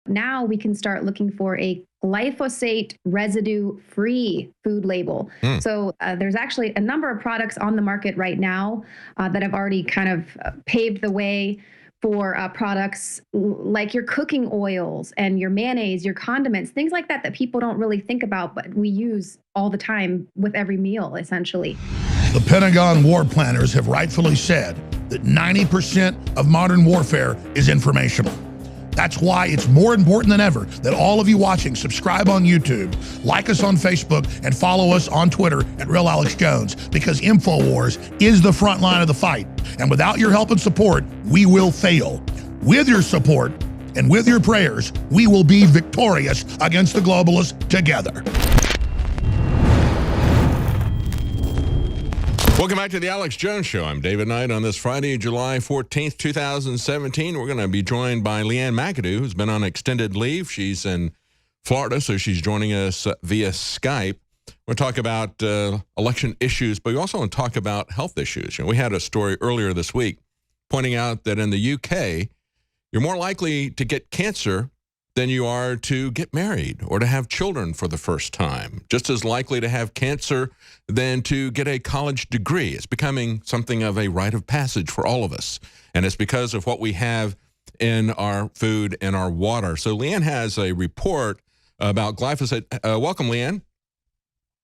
Now we can start looking for a glyphosate residue-free food label. So there's actually a number of products on the market right now that have already kind of paved the way for products like your cooking oils and your mayonnaise, your condiments, things like that that people don't really think about, but we use all the time with every meal, essentially. The Pentagon war planners have rightfully said that 90% of modern warfare is informational. That's why it's more important than ever that all of you watching subscribe on YouTube, like us on Facebook, and follow us on Twitter at Real Alex Jones, because InfoWars is the front line of the fight. And without your help and support, we will fail. With your support and with your prayers, we will be victorious against the globalists together. Welcome back to the Alex Jones Show. I'm David Knight. On this Friday, July 14th, 2017, we're going to be joined by Leanne McAdoo, who's been on extended leave. She's in Florida, so she's joining us via Skype. We'll talk about election issues, but we also want to talk about health issues. We had a story earlier this week pointing out that in the UK, you're more likely to get cancer than you are to get married or to have children for the first time. Just as likely to have cancer than to get a college degree. It's becoming something of a rite of passage for all of us. And it's because of what we have in our food and our water. So Leanne has a report about glyphosate. Welcome, Leanne.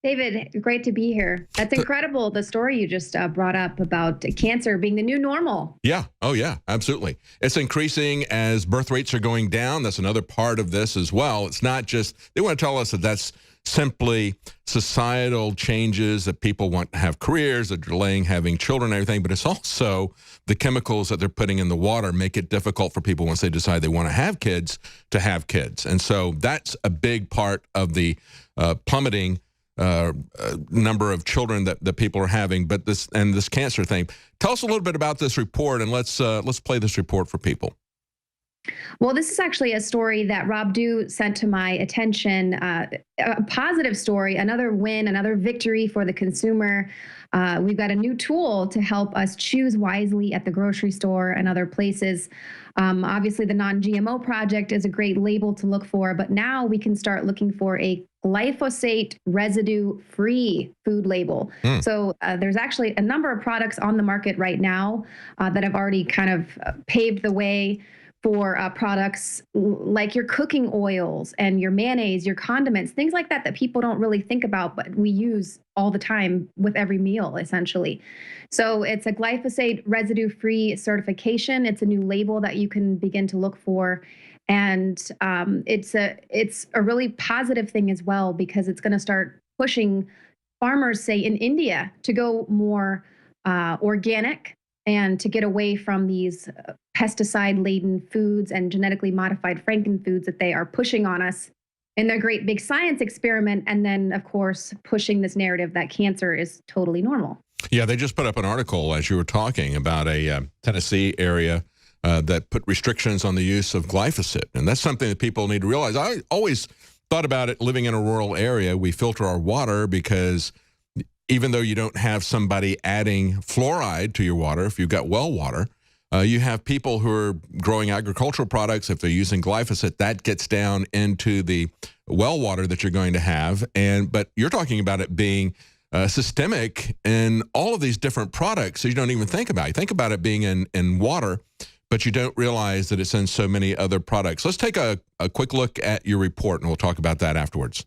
David, great to be here. That's incredible, the story you just brought up about cancer being the new normal. Yeah. Oh, yeah, absolutely. It's increasing as birth rates are going down. That's another part of this as well. It's not just, they want to tell us that that's simply societal changes, that people want to have careers, that they're delaying having children and everything, but it's also the chemicals that they're putting in the water make it difficult for people once they decide they want to have kids to have kids. And so that's a big part of the plummeting number of children that people are having, but this cancer thing. Tell us a little bit about this report, and let's play this report for people. Well, this is actually a story that Rob Dew sent to my attention, a positive story, another win, another victory for the consumer. We've got a new tool to help us choose wisely at the grocery store and other places. Obviously, the non-GMO project is a great label to look for, but now we can start looking for a glyphosate residue-free food label. So there's actually a number of products on the market right now that have already kind of paved the way for products like your cooking oils and your mayonnaise, your condiments, things like that that people don't really think about, but we use all the time with every meal, essentially. So it's a glyphosate residue-free certification. It's a new label that you can begin to look for. And it's a really positive thing as well, because it's going to start pushing farmers, say in India, to go more organic and to get away from these pesticide-laden foods and genetically modified frankenfoods that they are pushing on us in their great big science experiment, and then, of course, pushing this narrative that cancer is totally normal. Yeah, they just put up an article, as you were talking, about a Tennessee area that put restrictions on the use of glyphosate, and that's something that people need to realize. I always thought about it living in a rural area. We filter our water because even though you don't have somebody adding fluoride to your water, if you've got well water, you have people who are growing agricultural products. If they're using glyphosate, that gets down into the well water that you're going to have. But you're talking about it being systemic in all of these different products, so you don't even think about it. You think about it being in water, but you don't realize that it's in so many other products. Let's take a quick look at your report, and we'll talk about that afterwards.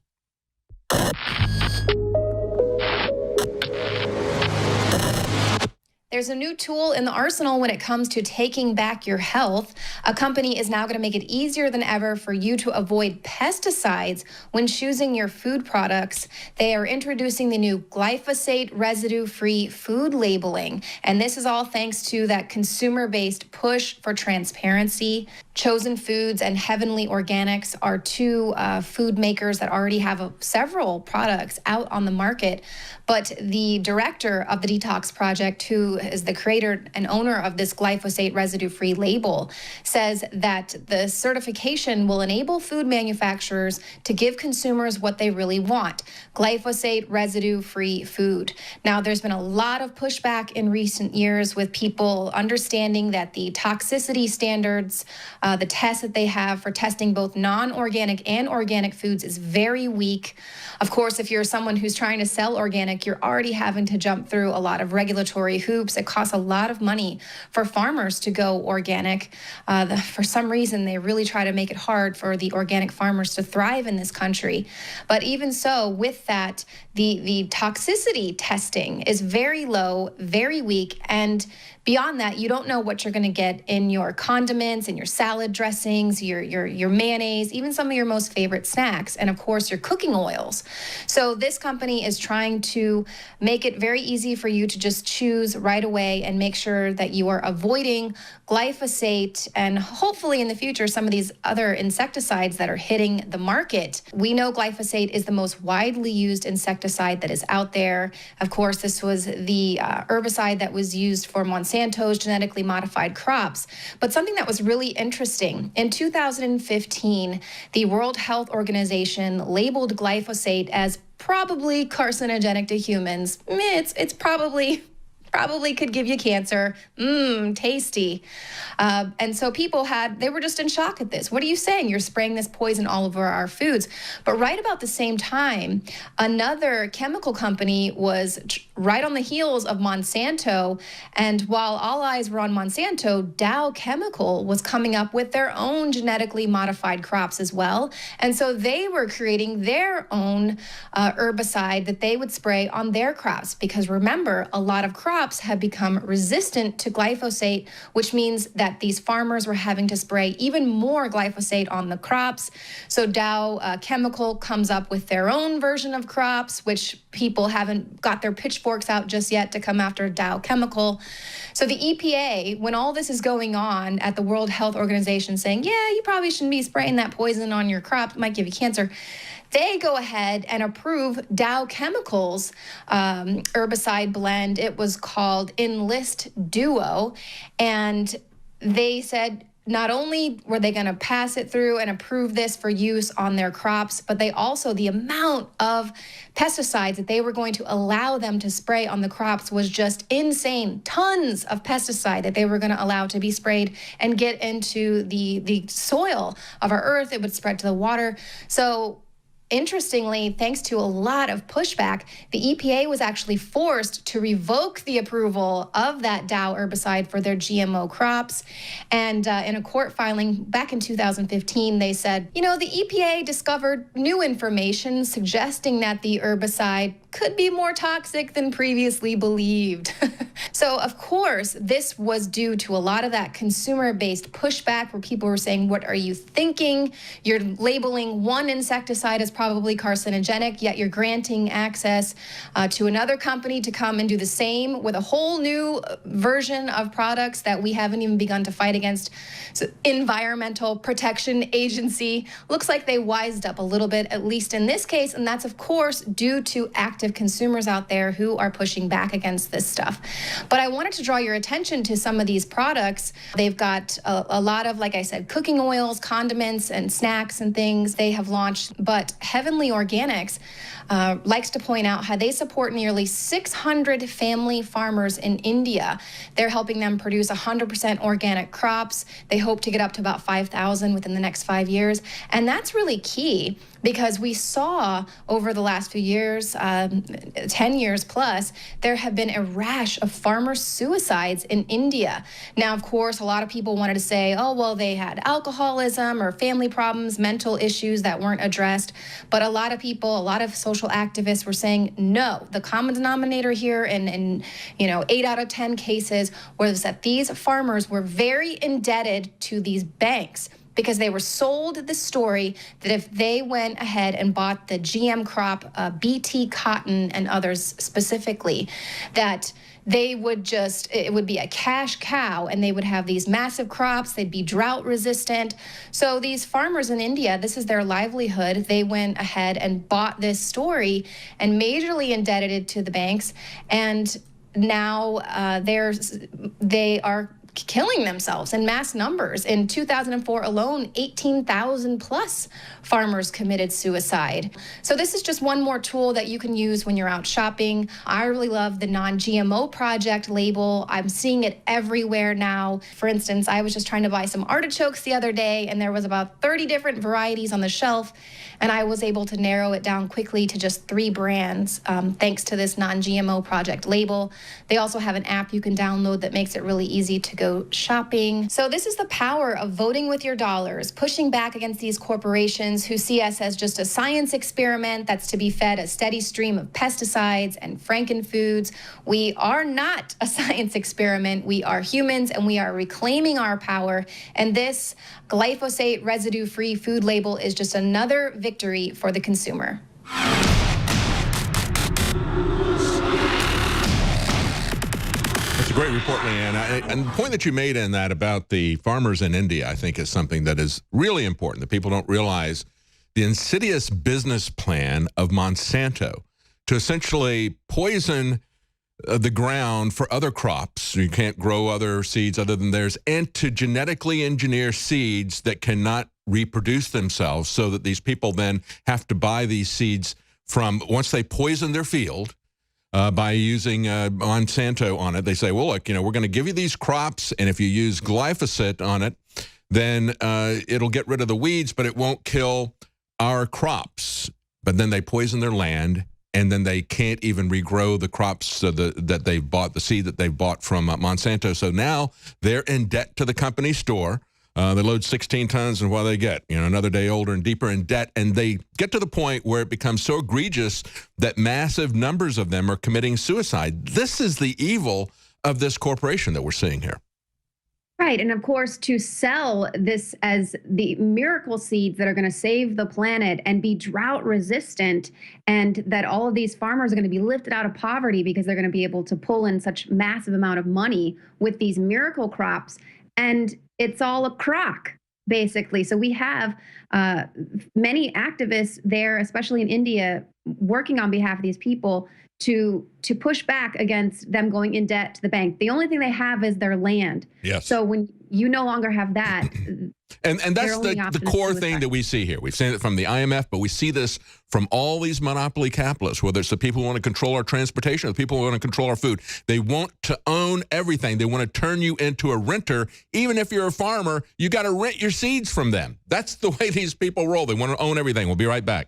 There's a new tool in the arsenal when it comes to taking back your health. A company is now going to make it easier than ever for you to avoid pesticides when choosing your food products. They are introducing the new glyphosate residue-free food labeling, and this is all thanks to that consumer-based push for transparency. Chosen Foods and Heavenly Organics are two food makers that already have several products out on the market. But the director of the Detox Project, who is the creator and owner of this glyphosate residue-free label, says that the certification will enable food manufacturers to give consumers what they really want: glyphosate residue-free food. Now, there's been a lot of pushback in recent years with people understanding that the toxicity standards The test that they have for testing both non-organic and organic foods is very weak. Of course, if you're someone who's trying to sell organic, you're already having to jump through a lot of regulatory hoops. It costs a lot of money for farmers to go organic. For some reason, they really try to make it hard for the organic farmers to thrive in this country. But even so, with that, the toxicity testing is very low, very weak, and beyond that, you don't know what you're going to get in your condiments, in your salad dressings, your mayonnaise, even some of your most favorite snacks, and of course your cooking oils. So this company is trying to make it very easy for you to just choose right away and make sure that you are avoiding glyphosate and hopefully in the future some of these other insecticides that are hitting the market. We know glyphosate is the most widely used insecticide that is out there. Of course, this was the herbicide that was used for Monsanto's genetically modified crops. But something that was really interesting, in 2015, the World Health Organization labeled glyphosate as probably carcinogenic to humans. It's probably could give you cancer. Tasty. And so people they were just in shock at this. What are you saying? You're spraying this poison all over our foods. But right about the same time, another chemical company was right on the heels of Monsanto. And while all eyes were on Monsanto, Dow Chemical was coming up with their own genetically modified crops as well. And so they were creating their own herbicide that they would spray on their crops. Because remember, a lot of crops have become resistant to glyphosate, which means that these farmers were having to spray even more glyphosate on the crops. So Dow Chemical comes up with their own version of crops, which people haven't got their pitchforks out just yet to come after Dow Chemical. So the EPA, when all this is going on at the World Health Organization saying, yeah, you probably shouldn't be spraying that poison on your crop, it might give you cancer, they go ahead and approve Dow Chemical's herbicide blend. It was called Enlist Duo. And they said not only were they going to pass it through and approve this for use on their crops, but they also, the amount of pesticides that they were going to allow them to spray on the crops was just insane. Tons of pesticide that they were going to allow to be sprayed and get into the soil of our earth. It would spread to the water. So interestingly, thanks to a lot of pushback, the EPA was actually forced to revoke the approval of that Dow herbicide for their GMO crops. And in a court filing back in 2015, they said, the EPA discovered new information suggesting that the herbicide could be more toxic than previously believed. So, of course, this was due to a lot of that consumer-based pushback where people were saying, what are you thinking? You're labeling one insecticide as probably carcinogenic, yet you're granting access to another company to come and do the same with a whole new version of products that we haven't even begun to fight against. So, Environmental Protection Agency looks like they wised up a little bit, at least in this case, and that's, of course, due to active consumers out there who are pushing back against this stuff. But I wanted to draw your attention to some of these products. They've got a lot of, like I said, cooking oils, condiments, and snacks and things they have launched. But Heavenly Organics likes to point out how they support nearly 600 family farmers in India. They're helping them produce 100% organic crops. They hope to get up to about 5,000 within the next 5 years. And that's really key because we saw over the last few years, 10 years plus, there have been a rash of farmer suicides in India. Now, of course, a lot of people wanted to say, oh, well, they had alcoholism or family problems, mental issues that weren't addressed. But a lot of people, a lot of social activists were saying, no, the common denominator here in 8 out of 10 cases was that these farmers were very indebted to these banks, because they were sold the story that if they went ahead and bought the GM crop, BT cotton and others specifically, that they would it would be a cash cow and they would have these massive crops, they'd be drought resistant. So these farmers in India, this is their livelihood. They went ahead and bought this story and majorly indebted it to the banks. And now they are killing themselves in mass numbers. In 2004 alone, 18,000 plus farmers committed suicide. So this is just one more tool that you can use when you're out shopping. I really love the non-GMO project label. I'm seeing it everywhere now. For instance, I was just trying to buy some artichokes the other day, and there was about 30 different varieties on the shelf, and I was able to narrow it down quickly to just 3 brands, thanks to this non-GMO project label. They also have an app you can download that makes it really easy to go shopping. So this is the power of voting with your dollars, pushing back against these corporations who see us as just a science experiment that's to be fed a steady stream of pesticides and frankenfoods. We are not a science experiment. We are humans, and we are reclaiming our power. And this glyphosate residue-free food label is just another victory for the consumer. That's a great report, Leanne. And the point that you made in that about the farmers in India, I think, is something that is really important, that people don't realize the insidious business plan of Monsanto to essentially poison the ground for other crops. You can't grow other seeds other than theirs, and to genetically engineer seeds that cannot reproduce themselves, so that these people then have to buy these seeds from, once they poison their field, by using Monsanto on it. They say, well, look, we're going to give you these crops, and if you use glyphosate on it, then it'll get rid of the weeds, but it won't kill our crops. But then they poison their land, and then they can't even regrow the crops that they've bought, the seed that they've bought from Monsanto. So now they're in debt to the company store. They load 16 tons, and what do they get? Another day older and deeper in debt. And they get to the point where it becomes so egregious that massive numbers of them are committing suicide. This is the evil of this corporation that we're seeing here. Right. And of course, to sell this as the miracle seeds that are going to save the planet and be drought resistant, and that all of these farmers are going to be lifted out of poverty because they're going to be able to pull in such massive amount of money with these miracle crops. And it's all a crock, basically. So we have many activists there, especially in India, working on behalf of these people to push back against them going in debt to the bank. The only thing they have is their land. Yes. So when you no longer have that, and that's the core thing that we see here. We've seen it from the IMF, but we see this from all these monopoly capitalists, whether it's the people who want to control our transportation or the people who want to control our food. They want to own everything. They want to turn you into a renter. Even if you're a farmer, you got to rent your seeds from them. That's the way these people roll. They want to own everything. We'll be right back.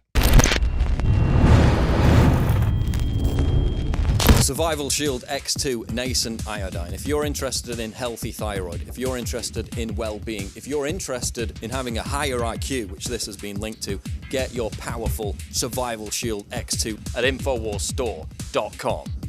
Survival Shield X2 Nascent Iodine. If you're interested in healthy thyroid, if you're interested in well-being, if you're interested in having a higher IQ, which this has been linked to, get your powerful Survival Shield X2 at InfoWarsStore.com.